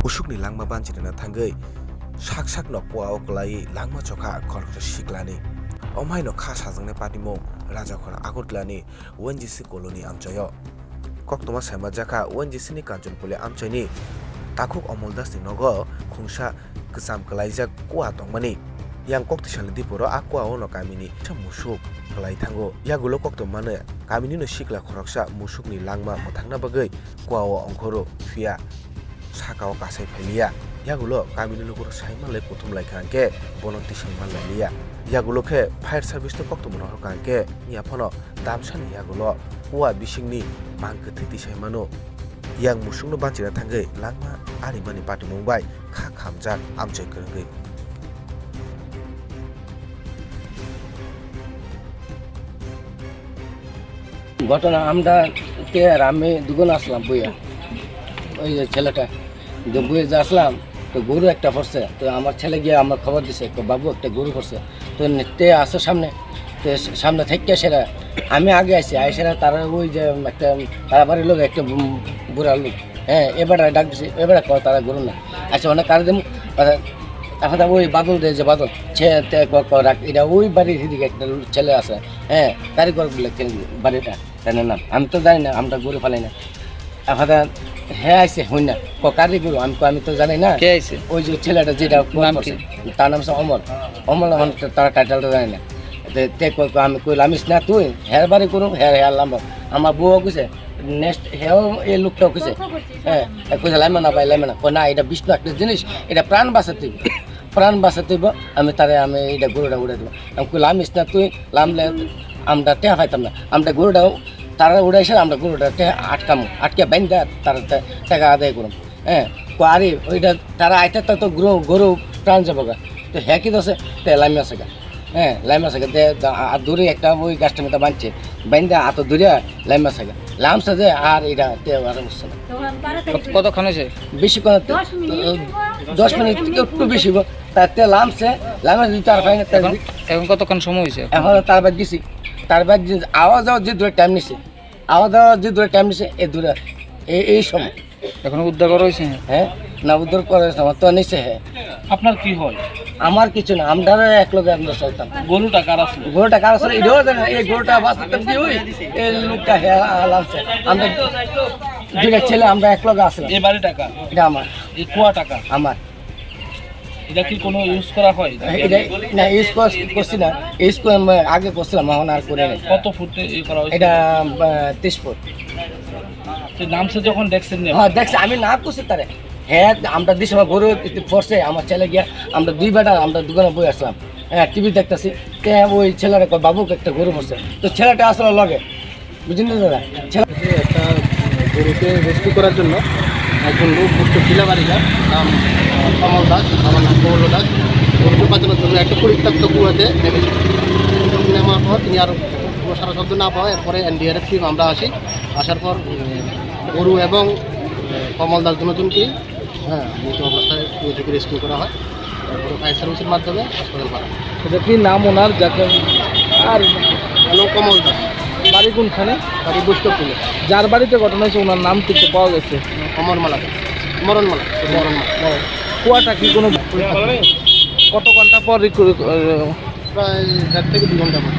Musukni langma banchirina thangai sak no poao klai langma chokha khorkha siklani omhai no kha sajangne patimo raja khona agotlani ONGC koloni amchayo koktoma sema jaka ONGC ni kanchonpuli amchaini takhuk amoldas ni nogo khungsa ksam klaijak kwa tongmani yang kokti saldi poro akwa ono kamini musuk klai thango yagulo koktom mane kamini no sikla khoroksa musukni langma mothangna bagai kwao ongkhoro fia sakao kasai phelia yagulo kamini luguro saimanle prothom laikhanke bonoti saimanle liya yagulo khe fire service to koktom no kanke yaphono damsani yagulo wa bisingni mangke thiti saimano yang musungno banchira thangai langma arimani patimongbai kha khamjak amchai krengai ঘটনা আমরা কে আর আমি দুজন আসলাম বইয়া ওই যে ছেলেটা বইয়ে যে আসলাম তো গরু একটা পড়ছে তো আমার ছেলে গিয়ে আমার খবর দিছে বাবু একটা গরু পড়ছে তো তে আসে সামনে তো সামনে থেকে সেরা আমি আগে আসি আইসেরা তারা ওই যে একটা তারা বাড়ির লোক একটা বুড়া লোক হ্যাঁ এবার ডাক দিছে এবার তারা গরু না আচ্ছা অনেক কার দেবো এখন ওই বাদল দেয় যে বাদল এটা ওই বাড়ির দিকে একটা ছেলে আছে হ্যাঁ কারিগর বলে বাড়িটা তাই নাম আমি তো জানি না আমরা গরু ফেলাই না এখন হ্যাঁ আইসে হই না কারি গরু আমি তো জানি না কে আইসে ওই যে ছেলেটা যেটা তার নাম হচ্ছে অমর আমার তার টাইটেলটা জানি না আমি কইলাম না তুই হ্যাঁ বাড়ি করুন হ্যাঁ হ্যাঁ লাম আমার বউ কইছে নেক্সট হ্যাঁ এই লোকটাও কইছে হ্যাঁ কইছে লাইমা না ভাই লাইমা না না এটা বিষ্ণু একটা জিনিস এটা প্রাণ বাঁচাতে আমি এটা গরুটা উড়ে দেবো আমি কইলাম না তুই লামলে আমরা টেহা পাইতাম না আমরা গরুটাও তারা উড়াইছে আমরা গরুটা আটকে বাইন্দা তারা টাকা আদায় করুন হ্যাঁ আরে ওইটা তারা আইতে তো গরু প্রাণ যাবো গা তো হ্যাঁ কি দোষে তে লাইমা আছে গা হ্যাঁ লাইমা আছে দূরে একটা ওই গাছটা মতো বাঁধছে বাইন্দা এত দূরে লাইমা আছে লামছে যে আর এটা আর বুঝছে না কতক্ষণ হয়েছে বেশি কোন 10 মিনিট থেকে একটু বেশি তাতে লামছে লামা দিতে আর পাইনি এখন কতক্ষণ সময় হয়েছে এখন তার বাদ গেছি তার বাদ আওয়াজ যে দূরে টাইম নিছে এই দূরে এই সময় এখন উদ্ধার করা হয়েছে হ্যাঁ না উদ্ধার করা হয়েছে আমার তো নিচে হ্যাঁ আপনার কি হয় আমার কিছু না আমরা এক লোক আমরা চলতাম গরুটা কার আসলে এটাও জানে এই গরুটা বাঁচাতাম কি ওই এই লোকটা লামছে আমরা দুইটা ছেলে আমরা এক লোক আসলাম এই বাড়ি টাকা এটা আমার এই কুয়া টাকা আমার এটা কি কোনো ইউজ করা হয় এটা না ইউজ করছি না আগে করছিলাম এখন আর করে নাই কত ফুটে করা হয়েছে এটা 30 ফুট নামছে যখন দেখছেন হ্যাঁ দেখছি আমি না করছি তারে হ্যাঁ আমরা দিস আমার গরু পড়ছে আমার ছেলে গিয়া আমরা দুই বেটা আমরা দোকানে বই আসলাম হ্যাঁ টিভি দেখতেছি ওই ছেলেটা বাবুকে একটা গরু পড়ছে তো ছেলেটা আসলে লগে বুঝলেন দাদা ছেলে একটা গরুকে রেস্কিউ করার জন্য একজন লোক ঘুরতে খিলাবাড়িরা নাম কমল দাস আমার নাম কমল দাস গরুকে বাঁচানোর জন্য একটা পরিত্যক্ত কুয়াতে নেমেছে নেওয়ার পর তিনি আর সারা শব্দ না পাওয়া এরপরে NDRF টিম আমরা আসার পর গরু এবং কমল দাস দুজনকে হ্যাঁ মৃত অবস্থায় কুয়া থেকে রেস্কিউ করা হয় তারপরে ফায়ার সার্ভিসের মাধ্যমে হাসপাতাল পাঠানো এটা কি নাম ওনার যাকে আর হলো কমল দাস বাড়ি কোনখানে বাড়ি বৈষ্ণবপুরে যার বাড়িতে ঘটনা হয়েছে ওনার নাম কিন্তু পাওয়া গেছে মরণমালা কুয়াটা কি কোনো কত ঘন্টা পর প্রায় 1.5 থেকে 2 ঘন্টা পর